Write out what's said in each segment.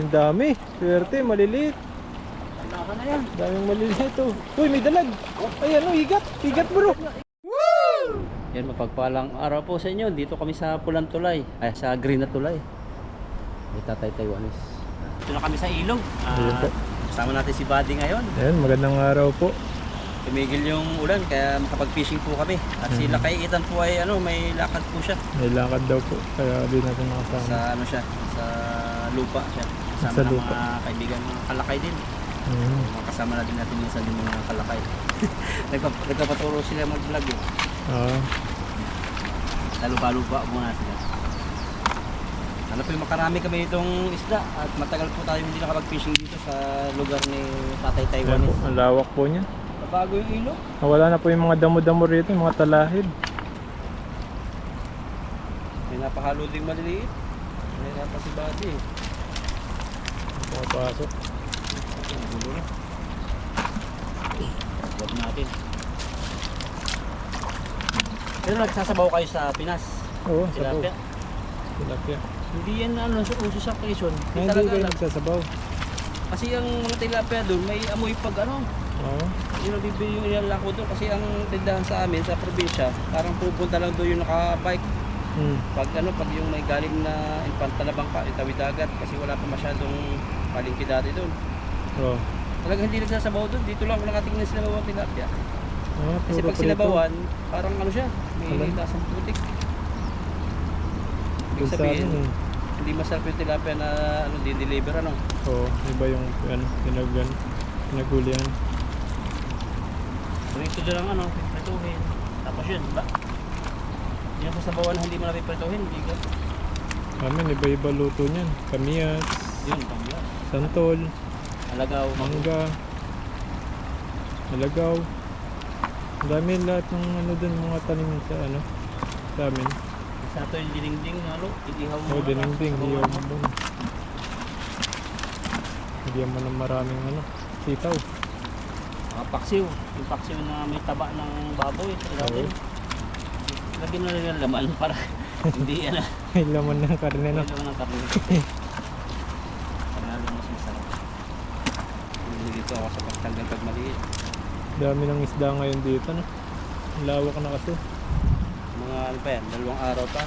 Ang dami. Swerte, maliliit. Laka na yan. Daming maliliit oh. Uy, may dalag. Ay ano, higat. Higat bro. Yan, mapagpalang araw po sa inyo. Dito kami sa Pulang Tulay. Ay, sa Green na Tulay. May Tatay Taiwanese. Dito na kami sa ilog. Ayun po. Kasama natin si Buddy ngayon. Ayan, magandang araw po. Tumigil yung ulan kaya makapag-fishing po kami. At si Lakay Itan po ay may lakad po siya. May lakad daw po. Kaya di natin nakasama. Sa siya, sa lupa siya. Kasama Sa ng lupa. mga kaibigan, mga kalakay din. Mga kasama na din natin minsan yung mga kalakay. Nagpapaturo sila mag-vlog eh. Lalupa-lupa muna sila. Ano po yung makarami kami itong isda at matagal po tayo hindi nakapag-fishing dito sa lugar ni Tatay Ayan po, Taiwanese. ang lawak po niya. Bago yung ilog. Wala na po yung mga damo-damo rito, yung mga talahid. May napahalo ding maliliit. May napa si Buddy eh. Pumapasok. Gulo na. Huwag natin. Pero nagsasabaw kayo sa Pinas. Oo, sabaw. Tilapia. Tilapia. Hindi yan uso sa Quezon. Ay, hindi kayo nagsasabaw. Kasi ang mga tilapia doon may amoy pag Oo. yung nabibili yung ilalako doon kasi ang tindahan sa amin sa probinsya parang pupunta lang doon yung naka-bike pag yung may galing na Infanta na bangka, itawid dagat kasi wala pa masyadong palengke dati doon. Oo. Talagang hindi nagsasabaw doon, dito lang nakatingin sila bawang tilapia. Kasi Puro pag prito. sinabawan, parang siya, may Alam. lasang putik. Ibig Dun sa sabihin, amin, hindi masarap yung tilapia na di-deliver Oo, iba yung pinagulian. Ito doon lang prituhin. Tapos yun, ba? Yung sasabawan na hindi mo napiprituhin, hindi ka. Amin, iba-iba luto niyan. Kamiyas, Yun, pangyan. santol, Alagaw, mangga, alagaw. Ang dami lahat ng dun, mga tanim sa sa amin. Sa ito yung dininding, iihaw mo. Oo, dininding, hiyaw mo dun. Higyan mo ng maraming sitaw. Paksiw. Yung paksiw na may taba ng baboy. Oo. Lagyan na rin yung laman para hindi May laman ng karne May laman ng karne. Panalo mas masarap. Dito ako sa pagtanggal pag maliit. Dami ng isda ngayon dito, no? Ang lawak na kasi. Mga pa yan, 2 araw pa.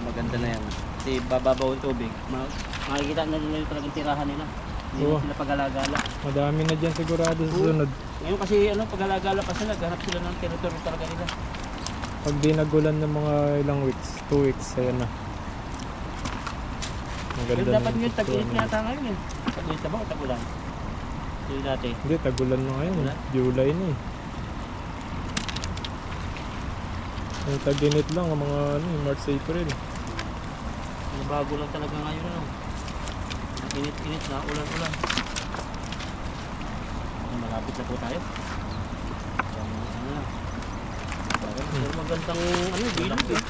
Maganda na yan. Kasi bababaw yung tubig. Makikita na nila yung talagang tirahan nila. Hindi Oo. na sila pag-alagala. Madami na dyan sigurado sa Oo. sunod. Ngayon kasi pag-alagala pa sila, ganap sila ng teritoryo talaga nila. Pag di nagulan ng mga ilang weeks, 2 weeks, ayan na. Pero Maganda dapat na ngayon tag-init tuwan. yata ngayon eh. Tag-init na ba o tag-ulan? Hindi dati. Hindi, tagulan na ngayon. Tagulan? July na eh. Yung tag-init lang, ang mga March, April. Bago lang talaga ngayon Init-init na, ulan-ulan. Malapit na po tayo. Pero magandang bilog eh.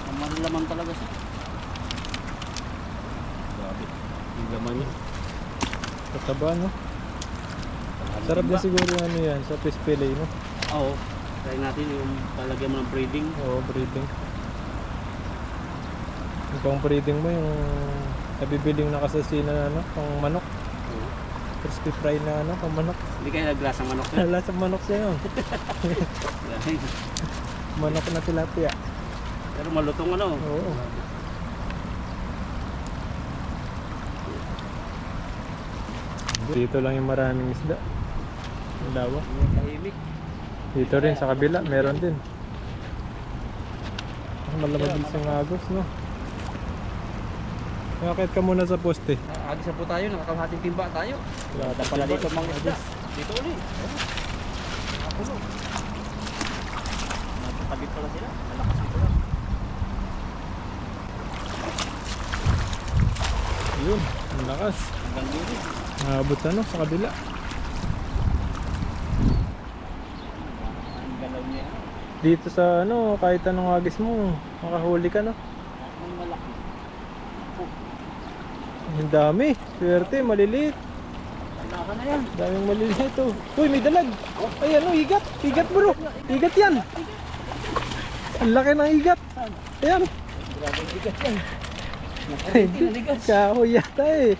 Ang malaman talaga siya. Grabe. Yung laman niya. Kataba, no? Sarap na siguro yan sa fish fillet, no? Oo. Try natin yung palagyan mo ng breeding. Oo, breeding. Yung pang breeding mo, yung nabibiling nakasasina na pang manok. Crispy fry na pang manok. Hindi kayo naglasang manok na. Lasang manok siya yun. Manok na tilapia. Pero malutong Oo. Dito lang yung maraming isda. Ang lawak. Tahimik. Dito rin sa kabila, meron din. Malamabilis yung agos, no? Nakakit ka muna sa poste. Agis na po tayo, nakakamahating timba tayo. Wala pala dito mga isda. Dito ulit. Nakapulo. Nakakabit pala sila. Malakas dito lang. Yun, ang lakas. Hanggang dito. Nakabot sa kabila. Ang galaw niya. Dito sa kahit anong agis mo, makahuli ka, no? Ang malaki. Ang dami. Swerte, maliliit. Laka na yan. Daming maliliit, oh. Uy, may dalag. Ay, higat. Higat, bro. Higat yan. Ang laki ng higat. Ayan. Grabe bigat yan. Nakariti na ligas. Kahoy yata eh.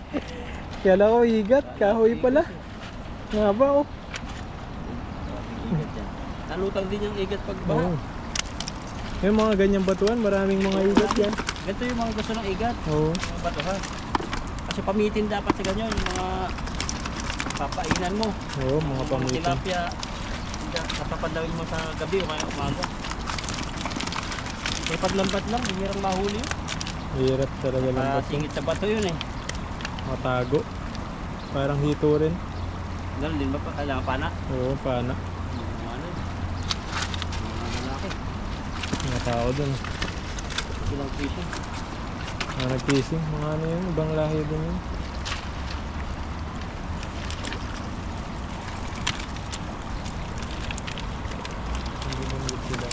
Kala ko igat, kahoy pala. Nga ba oh? Igat yan. Nalutang din yung igat pag baha. Oo. Yung mga ganyang batuan, maraming mga igat yan. Ganito yung mga gusto ng igat. Oo. Mga bato ha. Kasi pamitin dapat sa ganyan. Yung mga papainan mo. Oo, mga Yung pamitin. tilapia. Napapadawin mo sa gabi o kaya umaga. Kaya paglambat lang, hirang mahuli yun. Hirap talaga lang bato. Singit sa bato yun eh. Matago. Parang hito rin. Ganun din ba? Kailangan pana? Oo, pana. Yung ano yun. Mga lalaki. Mga tao dun. Ilang fishing. Mga nag-fishing. Mga ano yun, ibang lahi din yun. Hindi naman sila.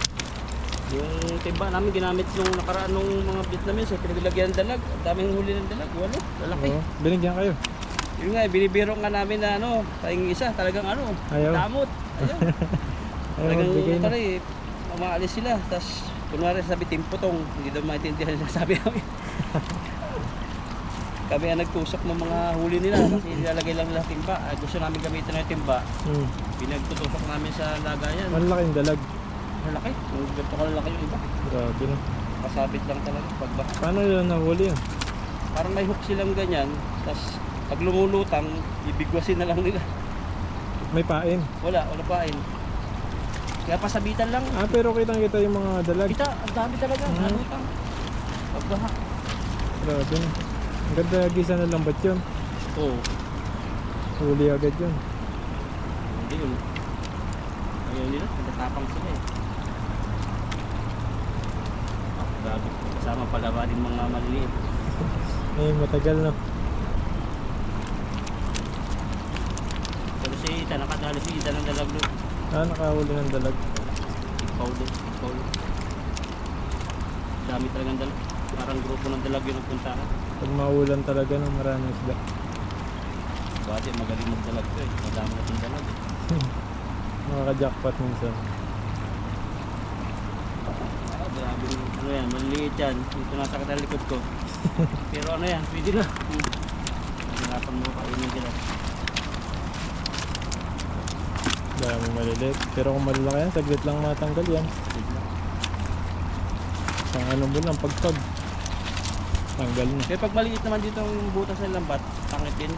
Yung timba namin ginamit nung nakaraan nung mga Vietnamese, pinaglagyan ng dalag. Ang daming huli ng dalag. Walo, lalaki. Oo, binigyan kayo. Yun nga, binibiro nga namin na ano, tayong isa, talagang ano, Ayaw. damot. Ayaw. Ayaw Talagang magbigay na. pare, mamaalis sila. Tapos, kunwari sabi timputong, hindi daw maintindihan yung sabi namin. Kami ang nagtusok ng mga huli nila kasi nilalagay lang nila timba. Gusto namin gamitin ng timba. Hmm. Pinagtutusok namin sa lagayan. Malaking dalag. Malaki. Kung ganito kalalaki yung iba. Grabe na. Kasabit lang talaga. Pagbaha. Paano nila nahuli yun? Parang may hook silang ganyan. Tapos pag lumulutang, ibigwasin na lang nila. May pain. Wala pain. Kaya pasabitan lang. Ah, pero kitang kita yung mga dalag. Kita, ang dami talaga. Nalutang. Pagbaha. Grabe na. Ang ganda gisa na lambat yun. Oo. Huli agad yun. Hindi yun. Ayaw nila. Natatapang sila eh. Grabe. Kasama pala ba din mga maliliit. Eh, matagal na. Pero si Ita, nakadali si Ita ng dalag doon. Ah, nakahuli ng dalag. Ikaw doon. Dami talagang dalag. Parang grupo ng dalag yun ang puntahan. Pag maulan talaga ng maraming isda. Bati, magaling magdalag ko eh. Madami na itong dalag eh. Makaka-jackpot minsan. Ah, grabe. Ano yan, maliliit yan. Dito nasa sa likod ko. Pero ano yan, pwede na. Nahirapan mo kainin sila. Dami maliliit. Pero kung malalaki yan, saglit lang matanggal yan. Ang ano mo lang, pagpag. Tanggal na. Kaya pag maliit naman dito ang butas ng lambat, pangit din.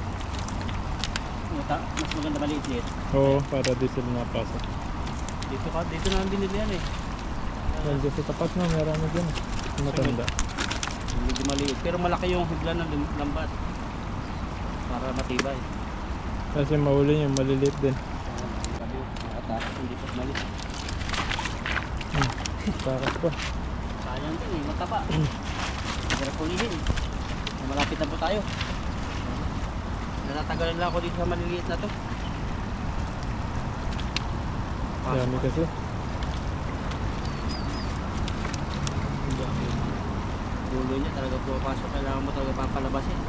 Mas maganda maliit-liit. Oo, para di sila napasok. Dito naman binili yan eh. Dahil sa tapat na, meron na dyan. Matanda. Medyo maliit. Pero malaki yung higla ng lambat. Para matibay. Kasi mahuli yung maliliit din. Sabi, nakatakas hindi pa malis. Takas pa. Sayang din eh, mataba. Hirap pulihin. Malapit na po tayo. Natatagalan lang ako dito sa maliliit na to. Dami kasi. Dulo niya talaga pumapasok. Kailangan mo talaga papalabasin.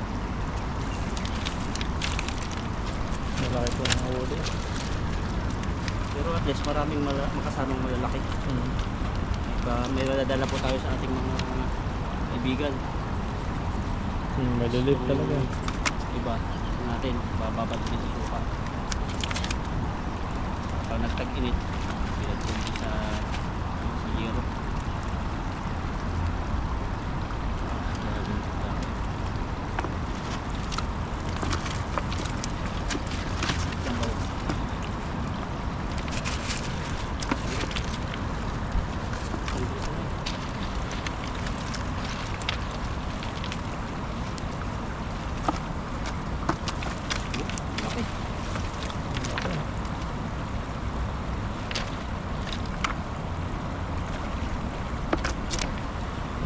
Malaki po ang huli. Pero at least maraming makasamang malalaki. May nadadala po tayo sa ating mga kaibigan. Maliliit talaga. Iba natin, bababad din sa suka. Pag nagtag-init, pinagpunti sa zero.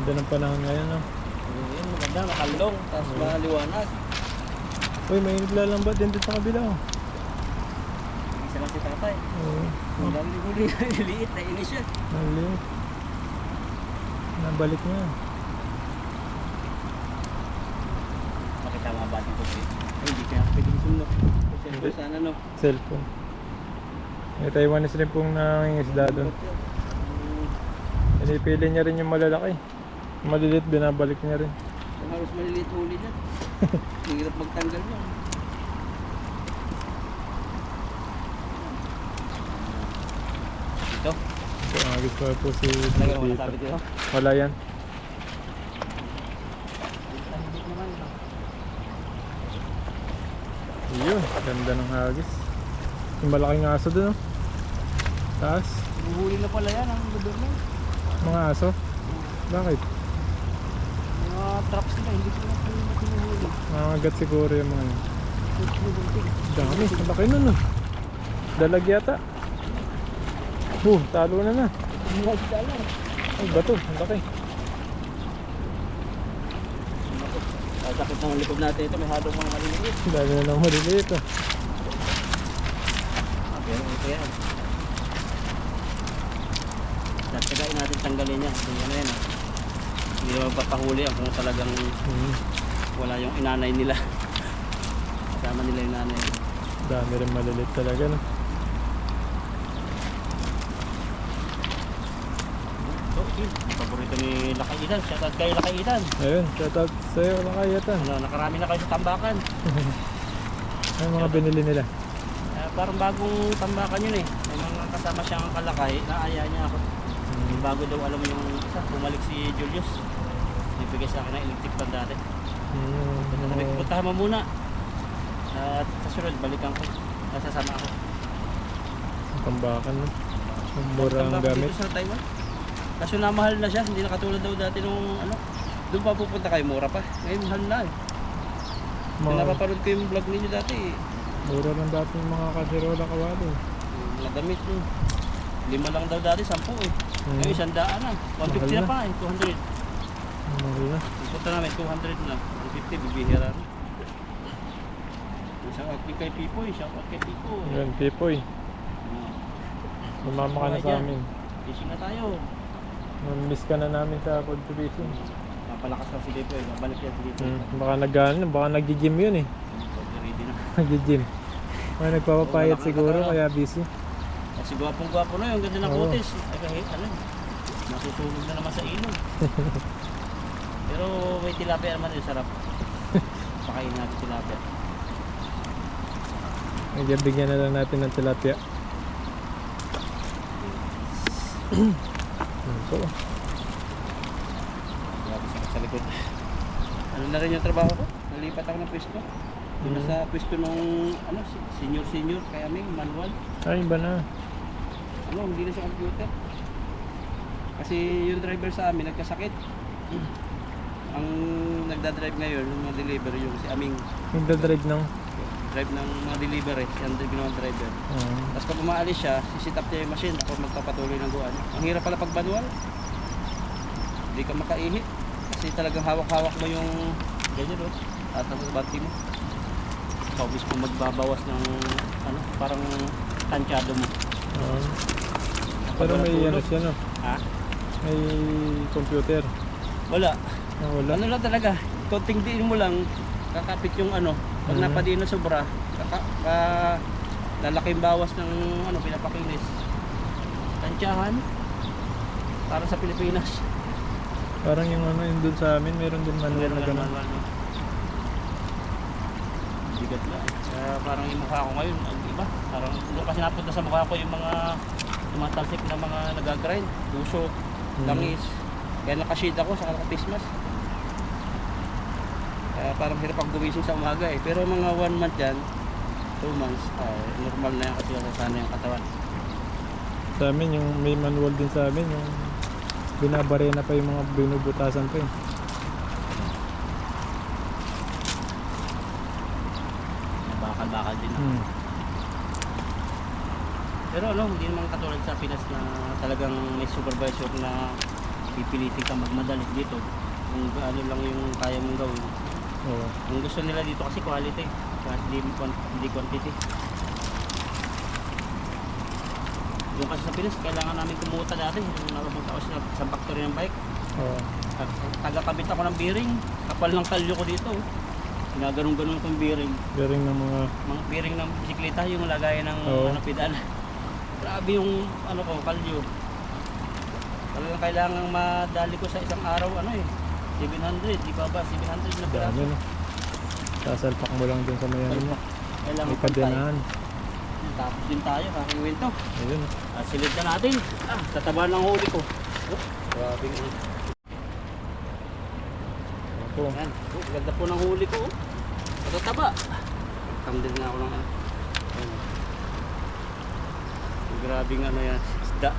Ganda ng panahon ngayon, no? Yan, maganda, makalong, tapos maliwanag. Uy, may naglalambat din dito sa kabila, oh. Isa lang si tatay. Oo. Ang dami huli, liit na inis siya. Maliit. Nabalik niya. Makita mga bati ko eh. Ay, hindi kaya pwede sumunod. Kasi sana no. Cellphone. May Taiwanese rin pong nangingisda doon. Pinipili niya rin yung malalaki. Maliliit, binabalik niya rin. Ano halos maliliit uli dyan. Hirap magtanggal yan. Ito. So, agis pa po si Talaga wala dito. sabi dito. Wala yan. Yun, ganda ng hagis. Yung malaking aso dun, oh. Taas. Buhuli na pala yan ang gobyerno. Mga aso. Bakit? Mga traps nila, hindi sila pinuhuli. Mga agat siguro yung mga yun. Dami, ang laki nun, oh. Dalag yata. Talo na na. Ay, bato, ang laki. Sakit ng likod natin ito, may halong mga maliliit. Dami na ng maliliit, oh. Pero ito yan. Tatagain natin tanggalin yan. Kung ano yan, ah. Hindi naman papahuli yan kung talagang wala yung inanay nila. Kasama nila yung nanay. Dami rin maliliit talaga, no? Paborito ni Lakaitan. Shoutout kay Lakaitan. Ayun, shoutout sa'yo, Lakayatan. Ano, nakarami na kayo sa tambakan. Ay, mga binili nila. Parang bagong tambakan yun eh. May mga kasama siyang kalakay. Naaya niya ako. Bago daw alam mo yung isa. Bumalik si Julius. Nagbigay sa akin ng electric pan dati. Sabi ko, puntahan mo muna. At sa sunod, balikan ko. Nasasama ako. Ang tambakan, no? Ang mura ang Tambakan gamit. dito sa Taiwan. Kaso namahal na siya. Hindi na katulad daw dati nung ano. Doon pa pupunta kayo, mura pa. Ngayon mahal na eh. Napapanood ko yung vlog ninyo dati eh. Mura lang dati yung mga kasirola kawali. Mga damit yun. 5 lang daw dati, 10 eh. Ngayon 100 na. 150 na pa eh, 200. Mahal na. Punta namin, 200 na. 150, bibihira na. Shout out din kay Pipoy, shout out kay Pipoy. Yan, Pipoy. Lumama ka na sa amin. Fishing na tayo. Miss ka na namin sa contribution. Papalakas na si Pipoy, babalik yan si Pipoy. Baka nag-gym yun eh. Ready na. Nag-gym. Ay, nagpapapayat siguro, kaya busy. Kasi gwapong-gwapo na yung ganda ng Oo. kutis. Ay kahit ano, matutulog na naman sa ilog. Pero may tilapia naman yung sarap. Pakain natin tilapia. Bigyan na lang natin ng tilapia. Ito. Grabe sakit sa likod. Ano na rin yung trabaho ko? Nalipat ako ng pwesto. Doon na sa pwesto nung ano, senior kaya may manual. Ay, iba na. Ano, hindi na sa computer. Kasi yung driver sa amin nagkasakit. Ang nagdadrive ngayon, yung mga delivery, yung si Aming Nagdadrive ng... drive ng mga delivery, si Andre ginawang driver. Tapos pag umaalis siya, sisit up niya yung machine, ako magpapatuloy ng guwan. Ang hirap pala pag manual. Hindi ka makaihi. Kasi talagang hawak-hawak mo yung ganyan, oh. At ang bati mo. Ikaw mismo magbabawas ng ano, parang tansyado mo. Pero may ano siya, no? Ha? May computer. Wala. Wala. Ano lang talaga, konting diin mo lang, kakapit yung ano. Pag napadiin na sobra, lalaking bawas ng ano, pinapakinis. Tansyahan. Para sa Pilipinas. Parang yung ano, yung dun sa amin, meron din manual na gano'n. Bigat lang. Kaya parang yung mukha ko ngayon, ang iba. Parang doon kasi napunta sa mukha ko yung mga talsik na mga nagagrind. Puso, langis. Kaya nakashade ako sa face mask. Kaya parang hirap ang gumising sa umaga eh. Pero mga 1 month yan, 2 months, normal na yan kasi nasasana yung katawan. Sa amin, yung may manual din sa amin, yung binabarena pa yung mga binubutasan pa eh. Bakal-bakal din. Pero ano, hindi naman katulad sa Pinas na talagang may supervisor na pipilitin kang magmadali dito. Kung ano lang yung kaya mong gawin. Oo. Ang gusto nila dito kasi quality, hindi quantity. Yung kasi sa Pinas, kailangan namin kumuta dati. Yung nakapunta ako sa factory ng bike. Oo. Taga-kabit ako ng bearing. Kapal ng kalyo ko dito. Ginaganong-ganon ko yung bearing. Bearing ng mga... Mga bearing ng bisikleta, yung lagayan ng ano, pedal. Grabe yung ano ko, kalyo. Talagang kailangan madali ko sa isang araw, ano eh, 700, di ba ba? 700 na piraso. Dami no. Sasalpak mo lang dun sa may ano mo. Kailangan May pantay. kadyanaan. Tapos din tayo, kakiwin to. Ayun. Silid na natin. Tataba ng huli ko. Grabe nga. Ako. Yan. Ganda po ng huli ko. Matataba. Tamdil nga ako ng ano. Yan. Grabe nga ano yan. Isda.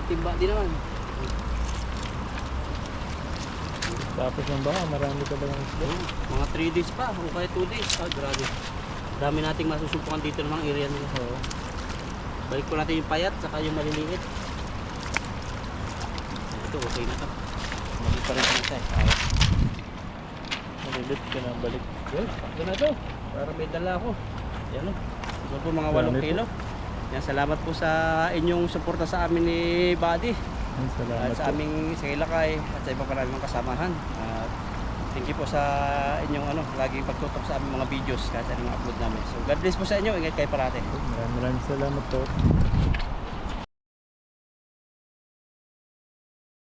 Timba din naman. Tapos ng baka, marami ka ba ng isda? Mga 3 days pa. O kaya 2 days. Grabe. Dami nating masusumpukan dito ng area nila. Oo. Balik po natin yung payat saka yung maliliit. Ito okay na to. Mali pa rin kita eh. Ayos. Malilit ka na balik. Yun, sakto na to. Para may dala ako. Yan o. Ito po mga 8 Dami po. kilo. Yan, salamat po sa inyong suporta sa amin ni Buddy. Salamat At sa po. aming sa Ilakay at sa iba pa namin mga kasamahan. At thank you po sa inyong laging pagtutok sa aming mga videos kahit anong upload namin. So God bless po sa inyo. Ingat kayo parate. Maraming salamat po.